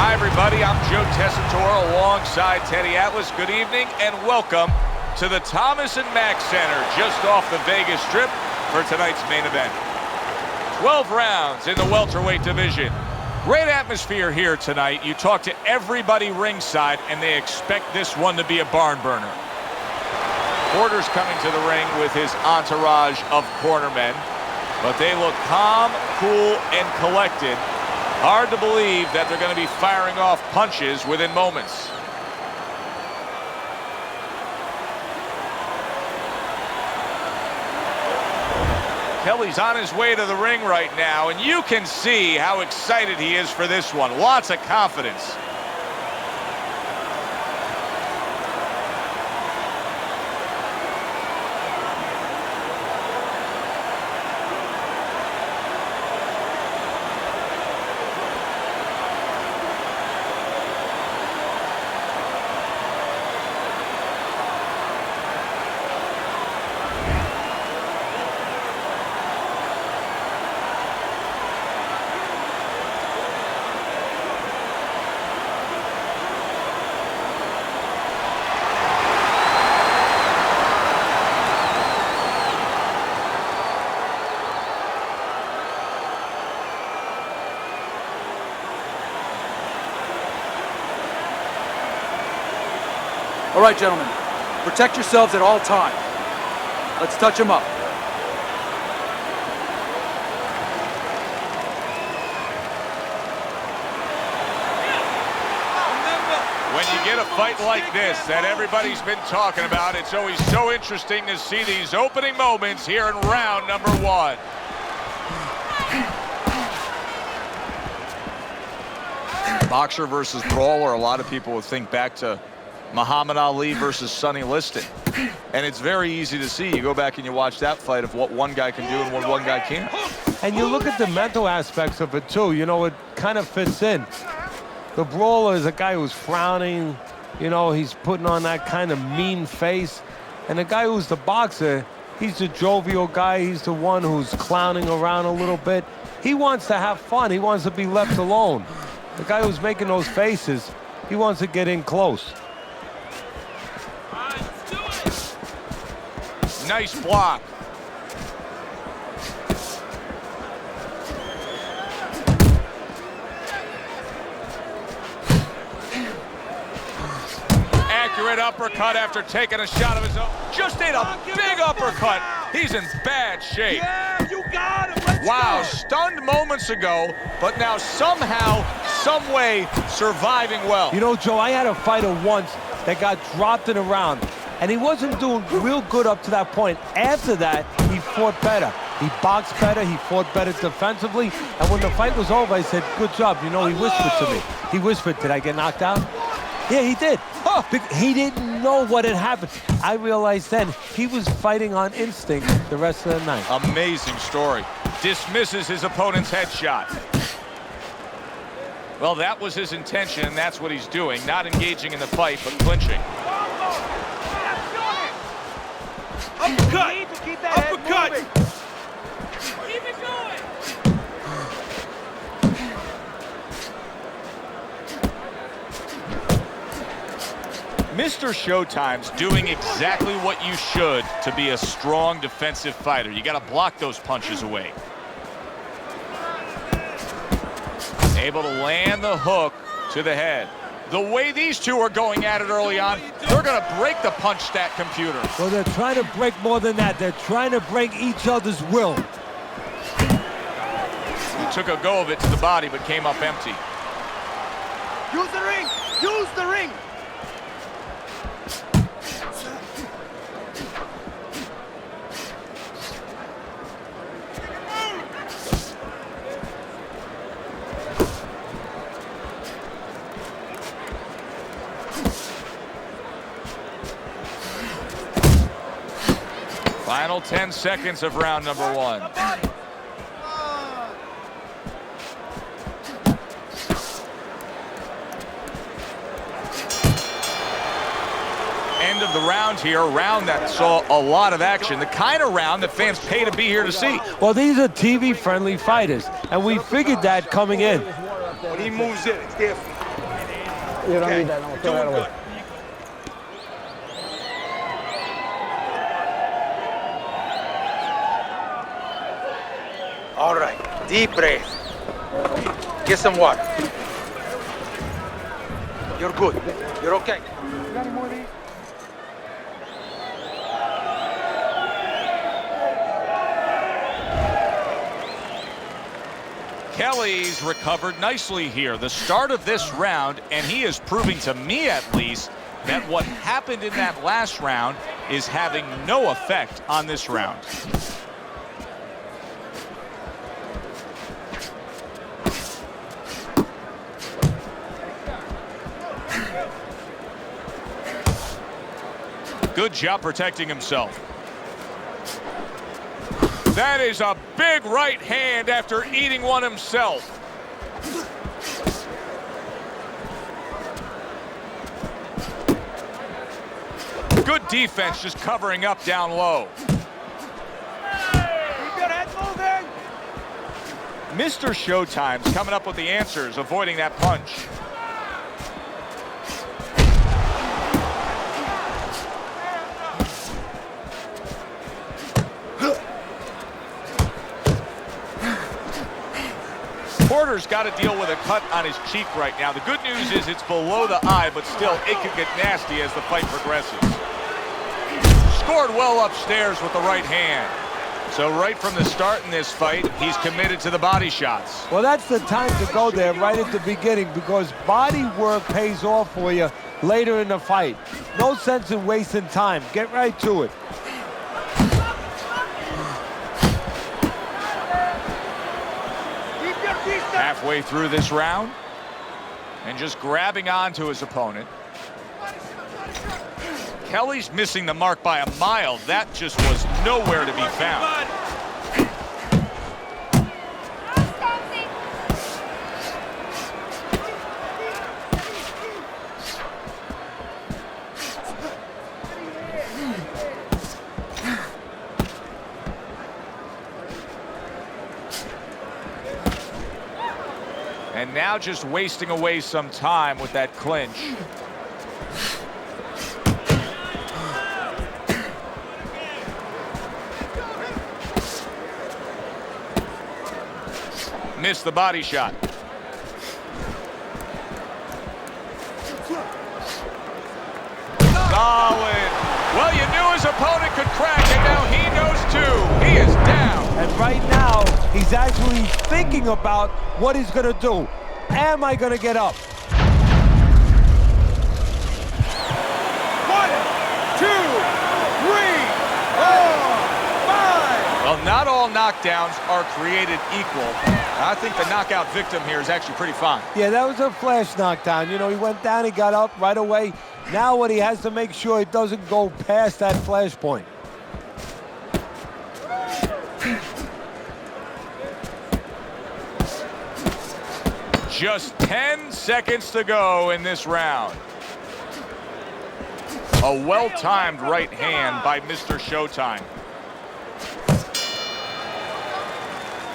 Hi, everybody. I'm Joe Tessitore alongside Teddy Atlas. Good evening and welcome to the Thomas and Mack Center just off the Vegas Strip for tonight's main event. 12 rounds in the welterweight division. Great atmosphere here tonight. You talk to everybody ringside and they expect this one to be a barn burner. Porter's coming to the ring with his entourage of cornermen, but they look calm, cool, and collected. Hard to believe that they're going to be firing off punches within moments. Kelly's on his way to the ring right now, and you can see how excited he is for this one. Lots of confidence. All right, gentlemen, protect yourselves at all times. Let's touch them up. When you get a fight like this that everybody's been talking about, it's always so interesting to see these opening moments here in round number one. Boxer versus brawler, a lot of people would think back to Muhammad Ali versus Sonny Liston. And it's very easy to see. You go back and you watch that fight of what one guy can do and what one guy can't. And you look at the mental aspects of it too. You know, it kind of fits in. The brawler is a guy who's frowning. You know, he's putting on that kind of mean face. And the guy who's the boxer, he's the jovial guy. He's the one who's clowning around a little bit. He wants to have fun. He wants to be left alone. The guy who's making those faces, he wants to get in close. Nice block. Accurate uppercut after taking a shot of his own. Just ate a big uppercut. He's in bad shape. Yeah, you got him. Let's wow, go. Stunned moments ago, but now somehow, some way, surviving well. You know, Joe, I had a fighter once that got dropped in a round. And he wasn't doing real good up to that point. After that, he fought better. He boxed better, he fought better defensively. And when the fight was over, I said, good job. You know, he whispered to me. He whispered, did I get knocked out? Yeah, he did. He didn't know what had happened. I realized then he was fighting on instinct the rest of the night. Amazing story. Dismisses his opponent's headshot. Well, that was his intention, and that's what he's doing. Not engaging in the fight, but clinching. Uppercut! Uppercut! Keep it going! Mr. Showtime's doing exactly what you should to be a strong defensive fighter. You got to block those punches away. Able to land the hook to the head. The way these two are going at it early on, they're going to break the punch stat computer. Well, they're trying to break more than that. They're trying to break each other's will. He took a go of it to the body, but came up empty. Use the ring! Use the ring! Final 10 seconds of round number one. End of the round here, a round that saw a lot of action, the kind of round that fans pay to be here to see. Well, these are TV-friendly fighters, and we figured that coming in. When he moves in, it's different. You don't need that. No, throw that away. All right, deep breath. Get some water. You're good. You're okay. You got any more of these? Kelly's recovered nicely here. The start of this round, and he is proving to me at least that what happened in that last round is having no effect on this round. Good job protecting himself. That is a big right hand after eating one himself. Good defense, just covering up down low. Keep your head moving. Mr. Showtime's coming up with the answers, avoiding that punch. Porter's got to deal with a cut on his cheek right now. The good news is it's below the eye, but still it could get nasty as the fight progresses. Scored well upstairs with the right hand. So right from the start in this fight, he's committed to the body shots. Well, that's the time to go there right at the beginning, because body work pays off for you later in the fight. No sense in wasting time. Get right to it. Halfway through this round, and just grabbing onto his opponent. Kelly's missing the mark by a mile. That just was nowhere to be found. And now just wasting away some time with that clinch. Missed the body shot. Solid. Well, you knew his opponent could crack, and now he knows too. He is down. And right now, he's actually thinking about what he's going to do. Am I going to get up? 1, 2, 3, 4, 5. Well, not all knockdowns are created equal. I think the knockout victim here is actually pretty fine. Yeah, that was a flash knockdown. You know, he went down, he got up right away. Now what he has to make sure he doesn't go past that flash point. Just 10 seconds to go in this round. A well-timed right hand by Mr. Showtime.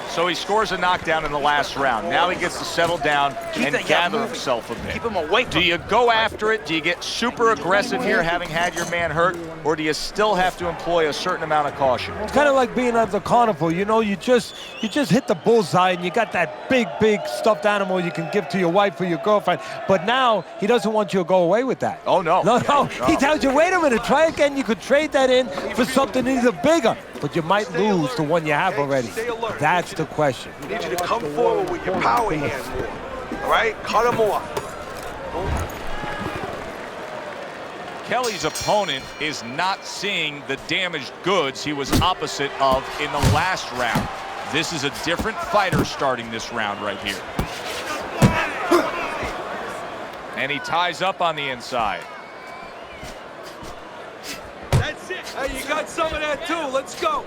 So he scores a knockdown in the last round. Now he gets to settle down and gather himself a bit. Keep him away from Do you go after it? Do you get super aggressive here, having had your man hurt? Or do you still have to employ a certain amount of caution? It's kind of like being at the carnival. You know, you just hit the bullseye and you got that big stuffed animal you can give to your wife or your girlfriend. But now he doesn't want you to go away with that. Oh, no. No. He tells you, wait a minute, try again. You could trade that in for something either bigger. But you might lose the one you have already. That's the question. I need you to come forward with your power hands more. All right? Cut him off. Kelly's opponent is not seeing the damaged goods he was opposite of in the last round. This is a different fighter starting this round right here. And he ties up on the inside. That's it. Hey, you got some of that too. Let's go.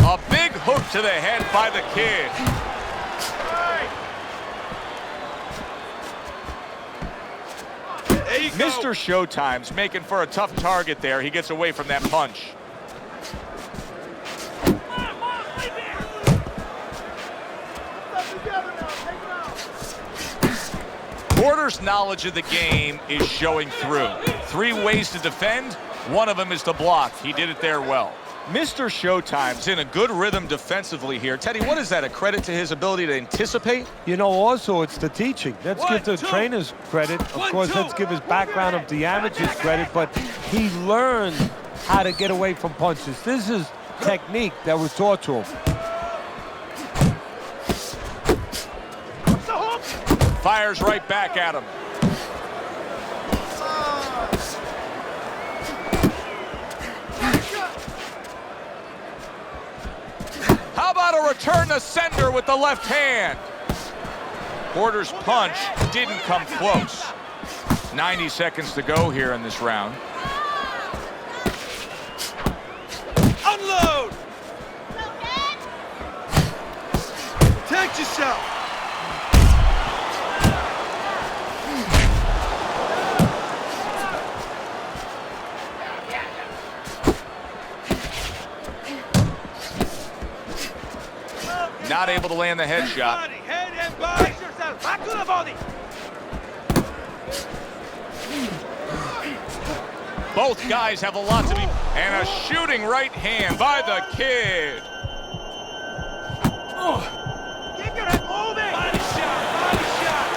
A big hook to the head by the kid. There you go. Mr. Showtime's making for a tough target there. He gets away from that punch. Porter's knowledge of the game is showing through. 3 ways to defend. One of them is to block. He did it there well. Mr. Showtime's in a good rhythm defensively here. Teddy, what is that, a credit to his ability to anticipate? You know, also, it's the teaching. Let's give the trainers credit. Of course, let's give his background of the amateurs credit, but he learned how to get away from punches. This is technique that was taught to him. Fires right back at him. How about a return to sender with the left hand? Porter's punch didn't come close. 90 seconds to go here in this round. Unload! Protect yourself! Not able to land the headshot. Head and body. Yourself. Back to the body. Both guys have a lot to be. And a shooting right hand by the kid. Keep your head moving. Body shot. Body shot.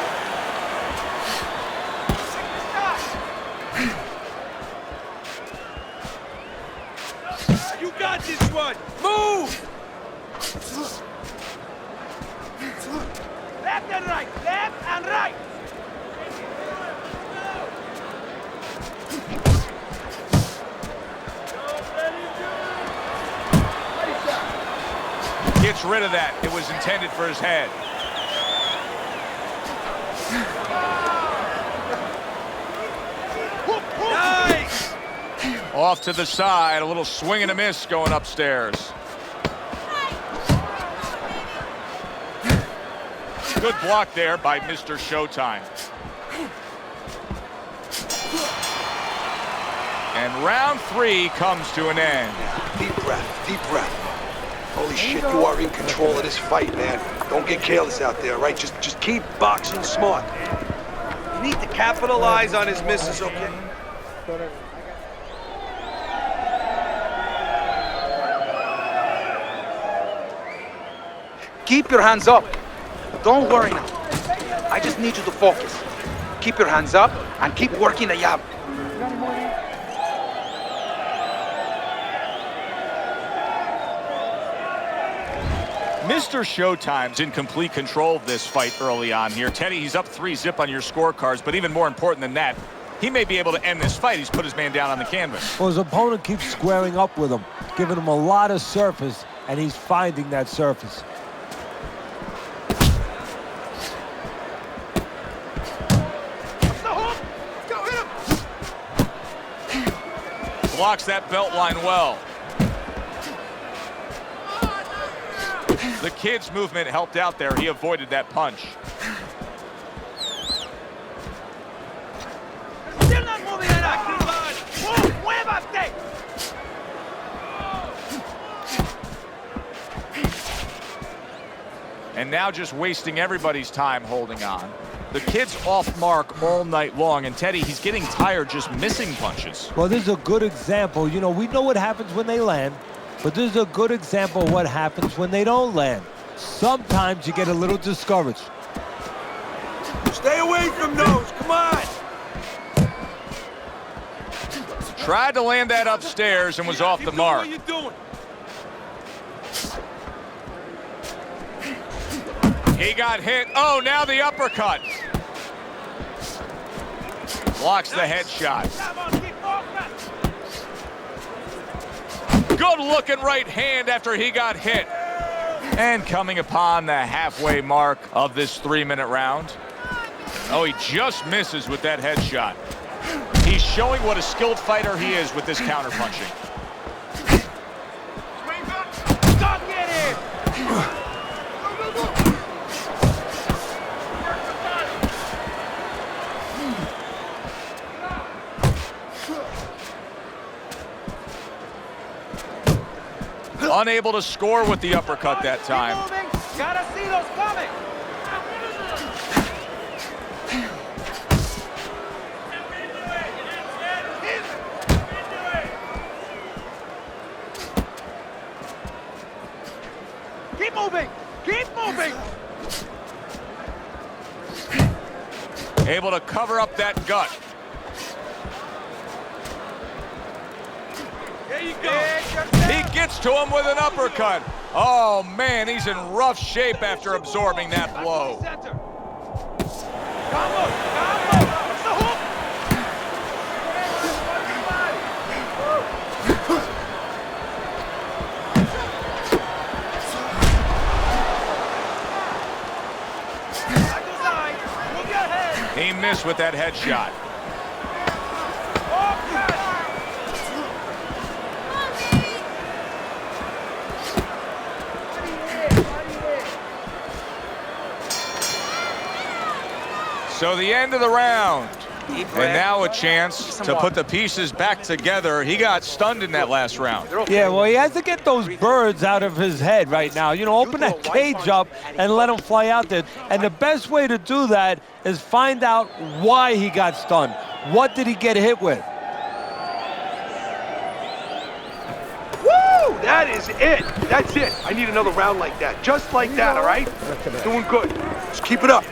You got this one. Move. Left and right. Left and right. Gets rid of that. It was intended for his head. Nice. Off to the side. A little swing and a miss going upstairs. Good block there by Mr. Showtime. And round 3 comes to an end. Deep breath. Deep breath. Holy shit, you are in control of this fight, man. Don't get careless out there, right? Just keep boxing smart. You need to capitalize on his misses, okay? Keep your hands up. Don't worry now. I just need you to focus. Keep your hands up and keep working the jab. Mr. Showtime's in complete control of this fight early on here. Teddy, he's up 3-0 on your scorecards, but even more important than that, he may be able to end this fight. He's put his man down on the canvas. Well, his opponent keeps squaring up with him, giving him a lot of surface, and he's finding that surface. Blocks that belt line well. The kid's movement helped out there. He avoided that punch. Still not moving enough. Move, muévate. And now just wasting everybody's time holding on. The kid's off mark all night long, and Teddy, he's getting tired just missing punches. Well, this is a good example. You know, we know what happens when they land, but this is a good example of what happens when they don't land. Sometimes you get a little discouraged. Stay away from those. Come on. Tried to land that upstairs and was off the mark. What are you doing? He got hit. Oh, now the uppercut. Blocks the headshot. Good looking right hand after he got hit. And coming upon the halfway mark of this 3-minute round. Oh, he just misses with that headshot. He's showing what a skilled fighter he is with this counterpunching. Don't get him. Unable to score with the uppercut that time. Gotta see those coming. Able to cover up that gut. There you go. He gets to him with an uppercut. Oh, man, he's in rough shape after absorbing that blow. Center. Combo. What's the hook? Move your head. He missed with that headshot. So the end of the round. And now a chance to put the pieces back together. He got stunned in that last round. Yeah, well, he has to get those birds out of his head right now. You know, open that cage up and let him fly out there. And the best way to do that is find out why he got stunned. What did he get hit with? Woo! That is it. That's it. I need another round like that. Just like that, all right? Doing good. Just keep it up.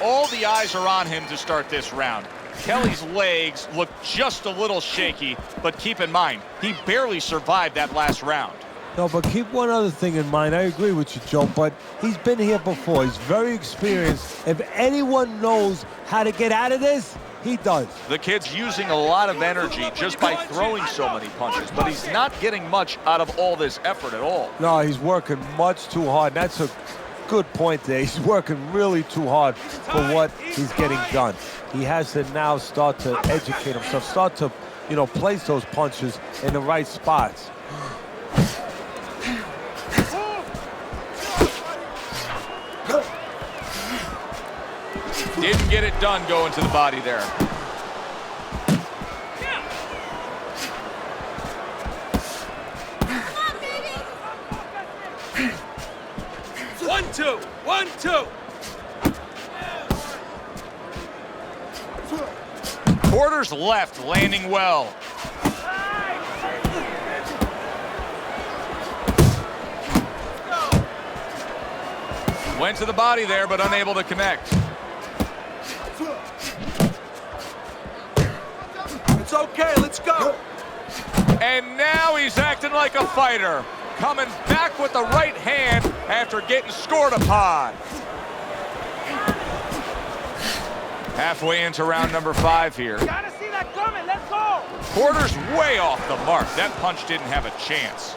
All the eyes are on him to start this round. Kelly's legs look just a little shaky, but keep in mind, he barely survived that last round. No, but keep one other thing in mind. I agree with you, Joe, but he's been here before. He's very experienced. If anyone knows how to get out of this, he does. The kid's using a lot of energy just by throwing so many punches, but he's not getting much out of all this effort at all. No, he's working much too hard. That's a good point there. He's working really too hard for what he's getting done. He has to now start to educate himself, start to, you know, place those punches in the right spots. Didn't get it done going to the body there. One, two. 1, 2. Porter's left landing well. Went to the body there, but unable to connect. It's okay. Let's go. And now he's acting like a fighter. Coming back with the right hand after getting scored upon. Halfway into round number 5 here. Gotta see that coming. Let's go. Porter's way off the mark. That punch didn't have a chance.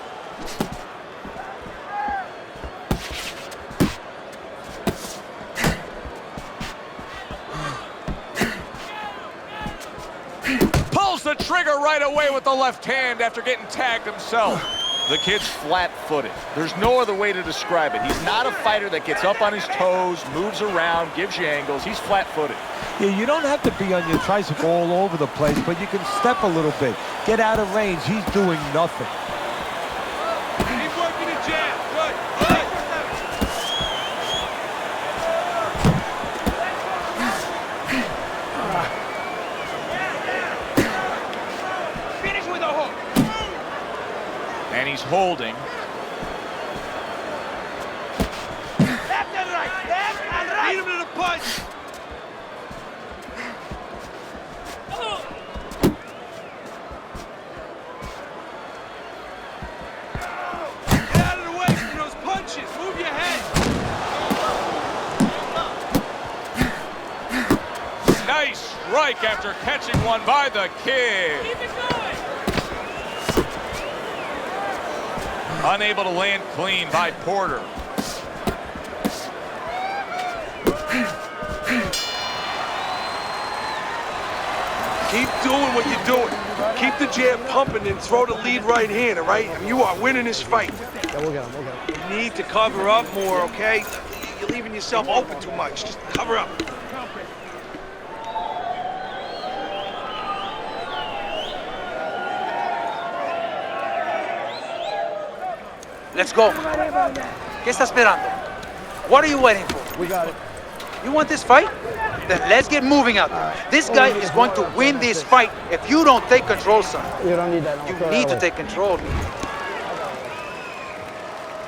Pulls the trigger right away with the left hand after getting tagged himself. The kid's flat-footed. There's no other way to describe it. He's not a fighter that gets up on his toes, moves around, gives you angles. He's flat-footed. Yeah, you don't have to be on your tricycle all over the place, but you can step a little bit. Get out of range. He's doing nothing. Keep working the jab. Good. Good. Finish with a hook. And he's holding. Left and right. Left and right. Beat him to the punch. Get out of the way from those punches. Move your head. Nice strike after catching one by the kid. Keep it going. Unable to land clean by Porter. Keep doing what you're doing. Keep the jab pumping and throw the lead right hand, all right? I mean, you are winning this fight. Yeah, we'll get him. We'll get him. You need to cover up more, okay? You're leaving yourself open too much. Just cover up. Let's go. ¿Qué está esperando? What are you waiting for? We got it. You want this fight? Then let's get moving out there. This guy is going to win this fight if you don't take control, son. You don't need that. You need to take control.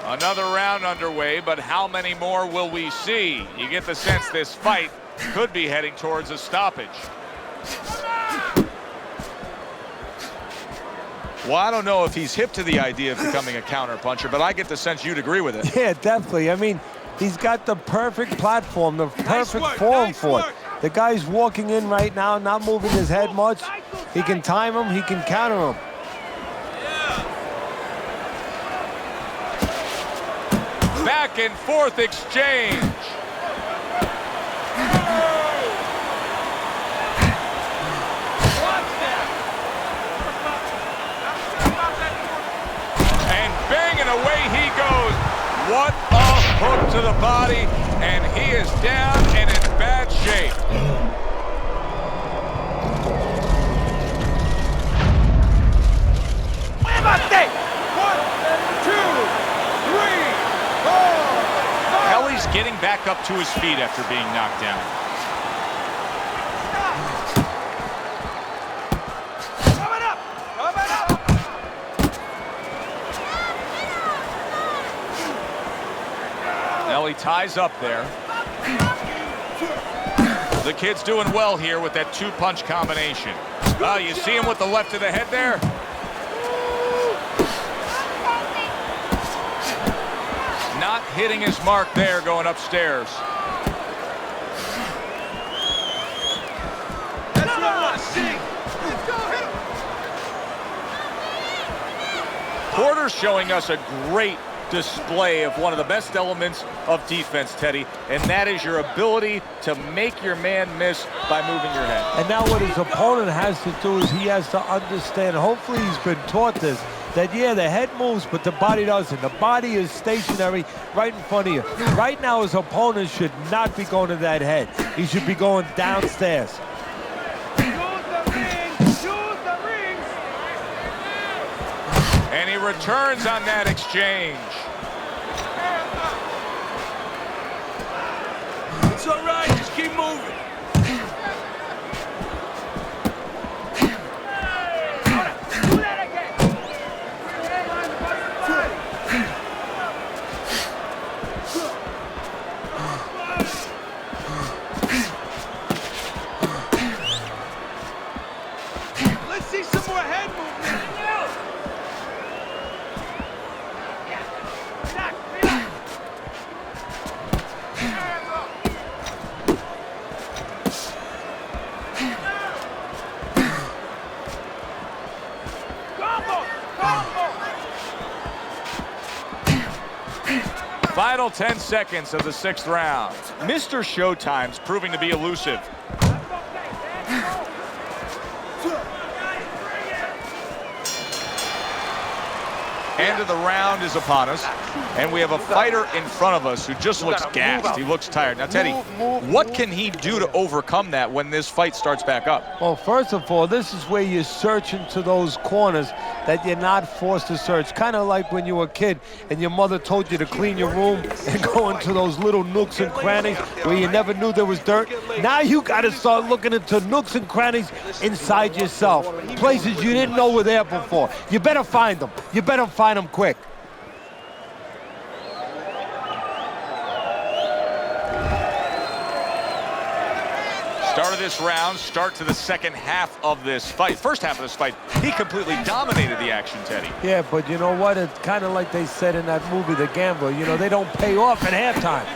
Another round underway, but how many more will we see? You get the sense this fight could be heading towards a stoppage. Well, I don't know if he's hip to the idea of becoming a counterpuncher, but I get the sense you'd agree with it. Yeah, definitely. I mean, he's got the perfect platform, the perfect form for it. The guy's walking in right now, not moving his head much. He can time him, he can counter him. Back and forth exchange. And banging away he goes. What a hook to the body, and he is down and in bad shape. Kelly's getting back up to his feet after being knocked down. Kelly ties up there. The kid's doing well here with that two-punch combination. Oh, you see him with the left to the head there? Not hitting his mark there going upstairs. That's what I want to see. Let's go, hit him. Porter's showing us a great display of one of the best elements of defense, Teddy, and that is your ability to make your man miss by moving your head. And now what his opponent has to do is he has to understand, hopefully he's been taught this, that yeah, the head moves, but the body doesn't. The body is stationary right in front of you. Right now, his opponent should not be going to that head. He should be going downstairs. And he returns on that exchange. It's all right, just keep moving. Let's see some more head movement. Final 10 seconds of the 6th round. Mr. Showtime's proving to be elusive. End of the round is upon us, and we have a fighter in front of us who just looks gassed. He looks tired. Now, Teddy, what can he do to overcome that when this fight starts back up? Well, first of all, this is where you search into those corners that you're not forced to search. Kind of like when you were a kid and your mother told you to clean your room and go into those little nooks and crannies where you never knew there was dirt. Now you got to start looking into nooks and crannies inside yourself, places you didn't know were there before. You better find them. You better find them quick. Start of this round, start to the second half of this fight. First half of this fight, he completely dominated the action, Teddy. Yeah, but you know what? It's kind of like they said in that movie, The Gambler. You know, they don't pay off at halftime.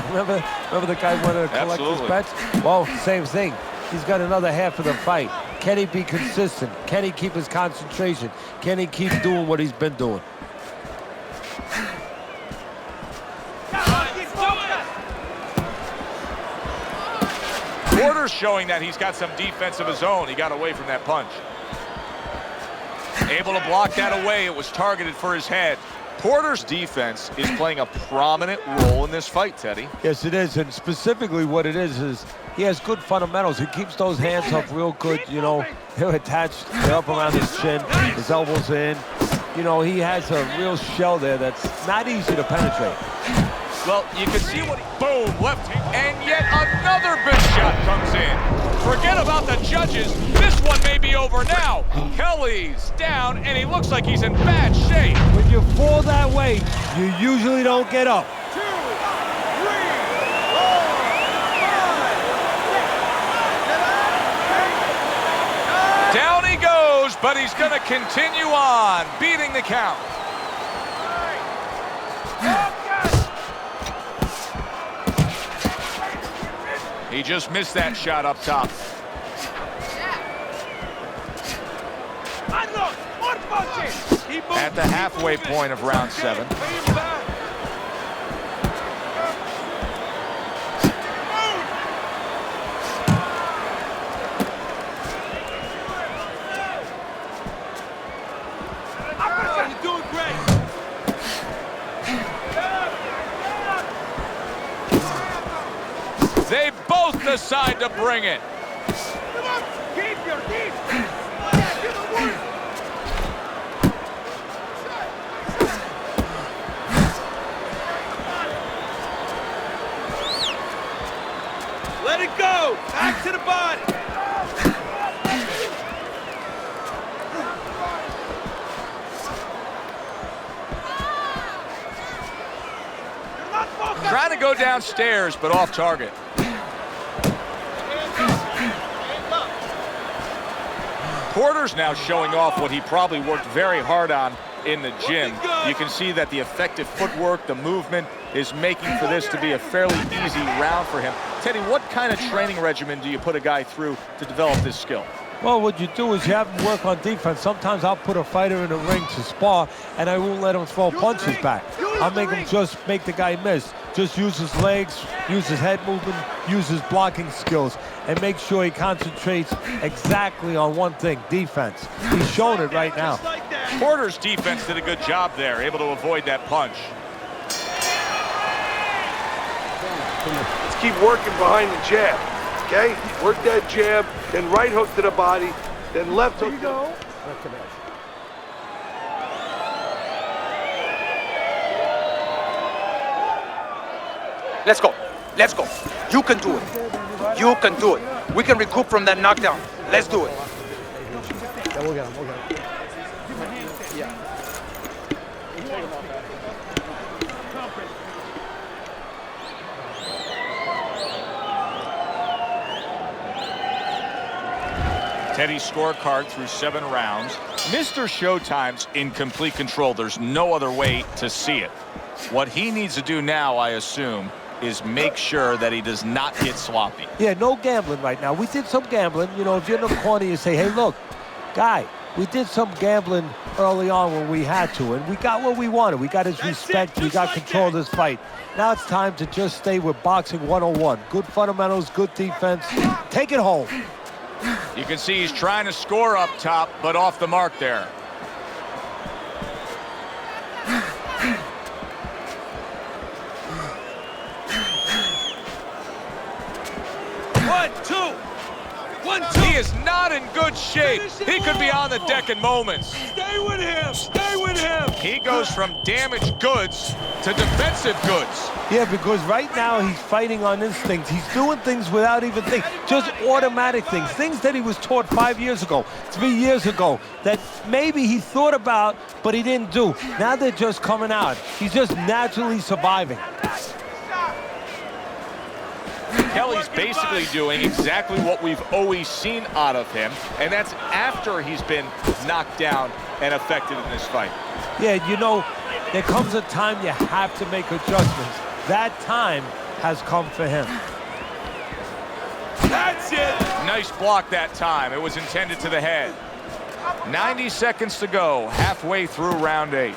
remember the guy wanted to collect his bets? Well, same thing. He's got another half of the fight. Can he be consistent? Can he keep his concentration? Can he keep doing what he's been doing? Porter's showing that he's got some defense of his own. He got away from that punch. Able to block that away. It was targeted for his head. Porter's defense is playing a prominent role in this fight, Teddy. Yes, it is, and specifically what it is he has good fundamentals. He keeps those hands up real good, you know. They're attached, they're up around his chin, his elbows in. You know, he has a real shell there that's not easy to penetrate. Well, you can see what boom, left hand, and yet another big shot comes in. Forget about the judges. This one may be over now. Kelly's down, and he looks like he's in bad shape. When you fall that way, you usually don't get up. 2, 3, 4, 5, 6, 7, 8, 9. Down he goes, but he's going to continue on, beating the count. He just missed that shot up top. At the halfway point of round 7. You're doing great. They both decide to bring it. Keep your deep. Let it go. Back to the body. Trying to go downstairs, but off target. Porter's now showing off what he probably worked very hard on in the gym. You can see that the effective footwork, the movement, is making for this to be a fairly easy round for him. Teddy, what kind of training regimen do you put a guy through to develop this skill? Well, what you do is you have him work on defense. Sometimes I'll put a fighter in the ring to spar, and I won't let him throw punches back. I'll make him just make the guy miss. Just use his legs, use his head movement, use his blocking skills, and make sure he concentrates exactly on one thing, defense. He's showing it right now. Porter's defense did a good job there, able to avoid that punch. Let's keep working behind the jab, okay? Work that jab, then right hook to the body, then left hook. Let's go. Let's go. You can do it. You can do it. We can recoup from that knockdown. Let's do it. Yeah, we'll get him. We'll get him. Teddy's scorecard through 7 rounds. Mr. Showtime's in complete control. There's no other way to see it. What he needs to do now, I assume, is make sure that he does not get sloppy. Yeah, no gambling right now. We did some gambling. You know, if you're in the corner, you say, hey, look, guy, we did some gambling early on when we had to, and we got what we wanted. We got his respect. We got control of this fight. Now it's time to just stay with boxing 101. Good fundamentals, good defense. Take it home. You can see he's trying to score up top, but off the mark there. He is not in good shape. He could be on the deck in moments. Stay with him. Stay with him. He goes from damaged goods to defensive goods. Yeah, because right now he's fighting on instinct. He's doing things without even thinking, just automatic things, things that he was taught 5 years ago, 3 years ago, that maybe he thought about, but he didn't do. Now they're just coming out. He's just naturally surviving. Kelly's basically doing exactly what we've always seen out of him, and that's after he's been knocked down and affected in this fight. Yeah, you know, there comes a time you have to make adjustments. That time has come for him. That's it! Nice block that time. It was intended to the head. 90 seconds to go, halfway through round 8.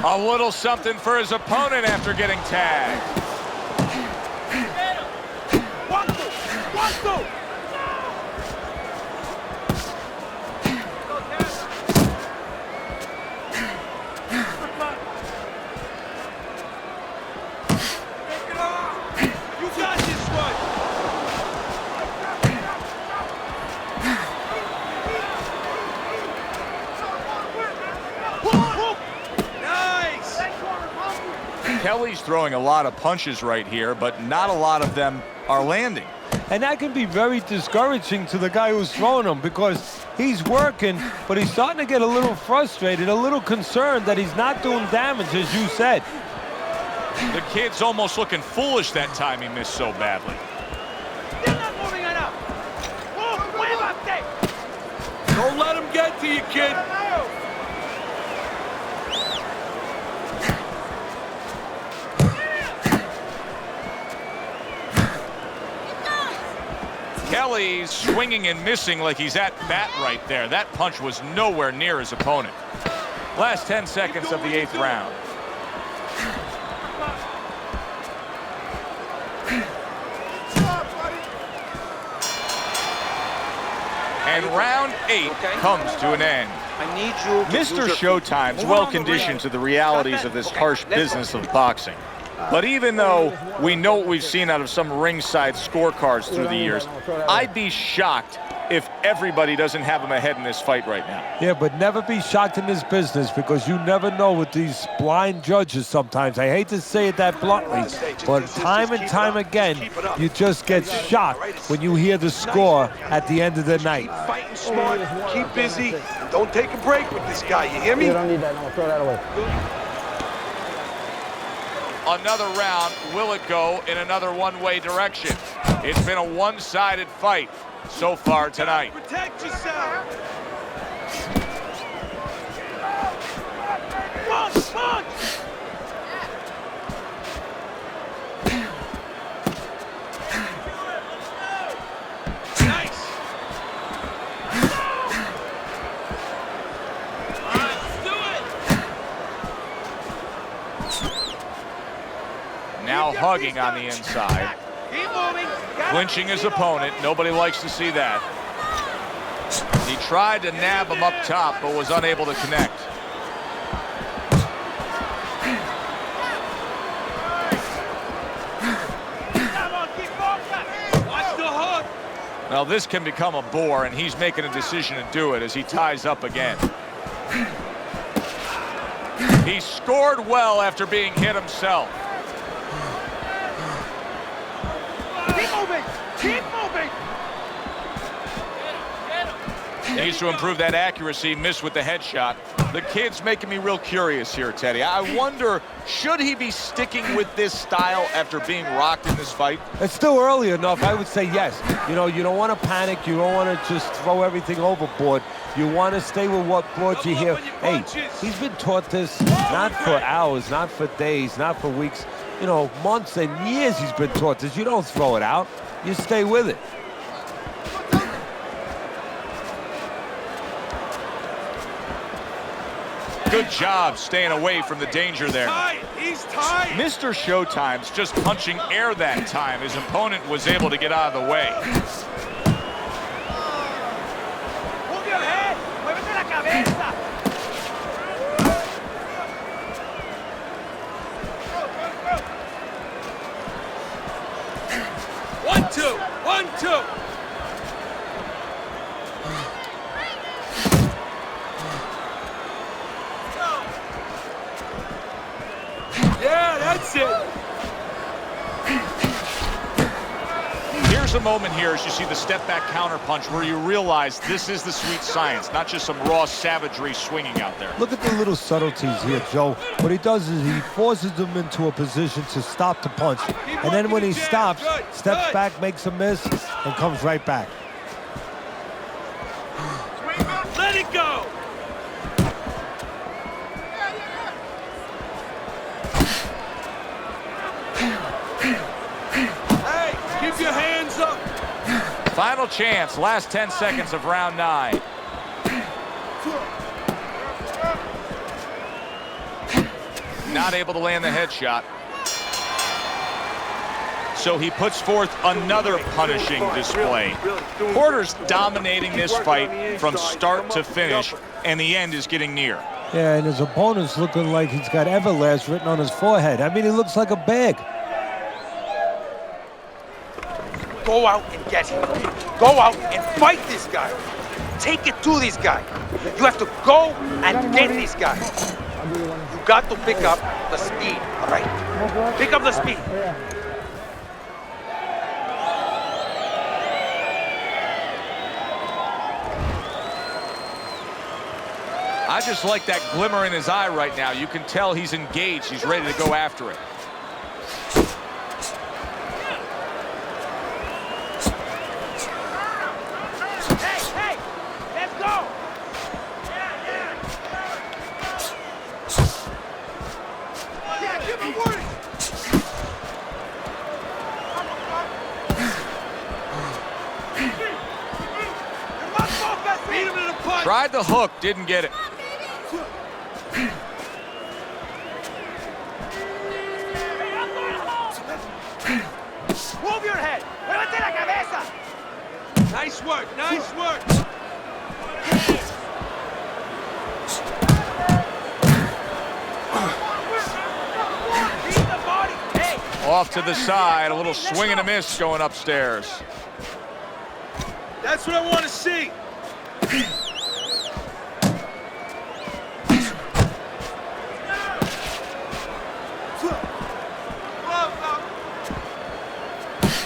A little something for his opponent after getting tagged. You got this one. Kelly's throwing a lot of punches right here, but not a lot of them are landing. And that can be very discouraging to the guy who's throwing them because he's working, but he's starting to get a little frustrated, a little concerned that he's not doing damage, as you said. The kid's almost looking foolish that time he missed so badly. Don't let him get to you, kid. Kelly's swinging and missing like he's at bat right there. That punch was nowhere near his opponent. Last 10 seconds of the 8th round. And round 8 comes to an end. I need you to Mr. Showtime's well-conditioned to the realities of this harsh business of boxing. But even though we know what we've seen out of some ringside scorecards through the years, I'd be shocked if everybody doesn't have him ahead in this fight right now. Yeah, but never be shocked in this business because you never know with these blind judges sometimes. I hate to say it that bluntly, but time and time again, you just get shocked when you hear the score at the end of the night. Keep fighting smart, keep busy, and don't take a break with this guy, you hear me? You don't need that, no, throw that away. Another round, will it go in another one-way direction? It's been a one-sided fight so far tonight. Protect yourself. Punch! Nice. All right, let's do it. Now hugging on the inside. Keep moving. Clinching his opponent. Nobody likes to see that. He tried to nab him up top, but was unable to connect. Watch the hook. Now this can become a bore, and he's making a decision to do it as he ties up again. He scored well after being hit himself. Keep moving. Keep moving. Needs to improve that accuracy. Missed with the headshot. The kid's making me real curious here, Teddy. I wonder, should he be sticking with this style after being rocked in this fight? It's still early enough. I would say yes. You know, you don't want to panic. You don't want to just throw everything overboard. You want to stay with what brought you here. Hey, he's been taught this not for hours, not for days, not for weeks. You know, months and years he's been taught this. You don't throw it out. You stay with it. Good job staying away from the danger there. He's tight. Mr. Showtime's just punching air that time. His opponent was able to get out of the way. Move your head. Muévete la cabeza. 1-2. 1-2. Yeah, that's it. Here's a moment here as you see the step-back counterpunch where you realize this is the sweet science, not just some raw savagery swinging out there. Look at the little subtleties here, Joe. What he does is he forces them into a position to stop the punch. And then when he stops, steps back, makes a miss, and comes right back. Let it go. Hey, keep your hands up. Final chance, last 10 seconds of round 9. Not able to land the headshot. So he puts forth another punishing display. Porter's dominating this fight from start to finish, and the end is getting near. Yeah, and his opponent's looking like he's got Everlast written on his forehead. I mean, he looks like a bag. Go out and get him. Go out and fight this guy. Take it to this guy. You have to go and get this guy. You got to pick up the speed, all right? Pick up the speed. I just like that glimmer in his eye right now. You can tell he's engaged. He's ready to go after it. Hey, let's go. Yeah, give me warning. Beat him to the punch. Tried the hook, didn't get it. Move your head. Muévete la cabeza. Nice work, nice work. Beat the body. Hey. Off to the side, a little swing and a miss going upstairs. That's what I want to see.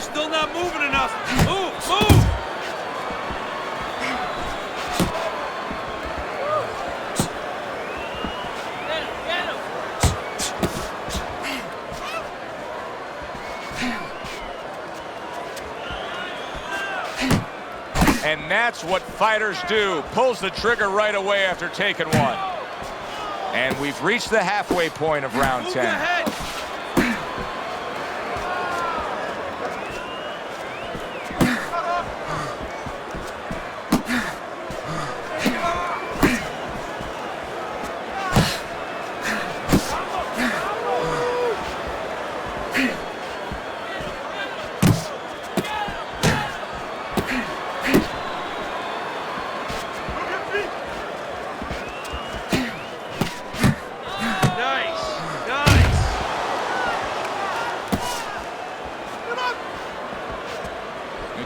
Still not moving enough. Move, move. And that's what fighters do. Pulls the trigger right away after taking one. And we've reached the halfway point of round Move 10. your head.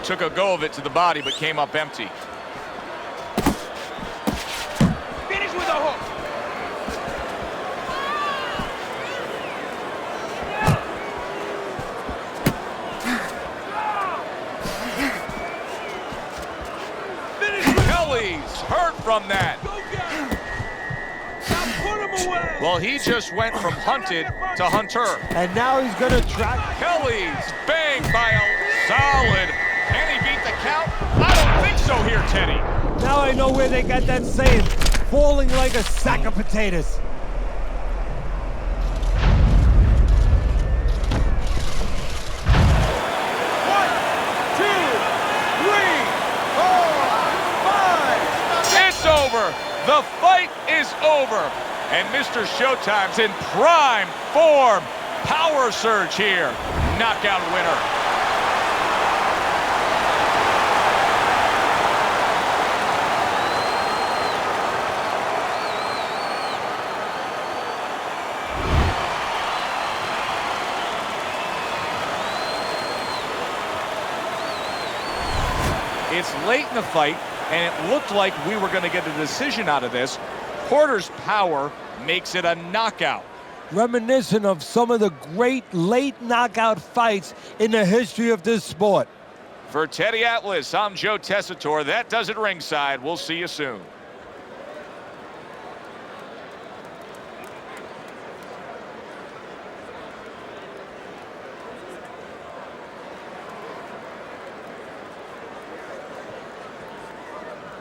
Took a go of it to the body, but came up empty. Finish with the hook. Kelly's hurt from that. Go get him. Now put him away. Well, he just went from hunted to hunter. And now he's going to try. Kelly's banged by a solid. Can he beat the count? I don't think so here, Teddy. Now I know where they got that saying, falling like a sack of potatoes. One, two, three, four, five. It's over. The fight is over. And Mr. Showtime's in prime form. Power surge here. Knockout winner. It's late in the fight, and it looked like we were going to get a decision out of this. Porter's power makes it a knockout. Reminiscent of some of the great late knockout fights in the history of this sport. For Teddy Atlas, I'm Joe Tessitore. That does it ringside. We'll see you soon.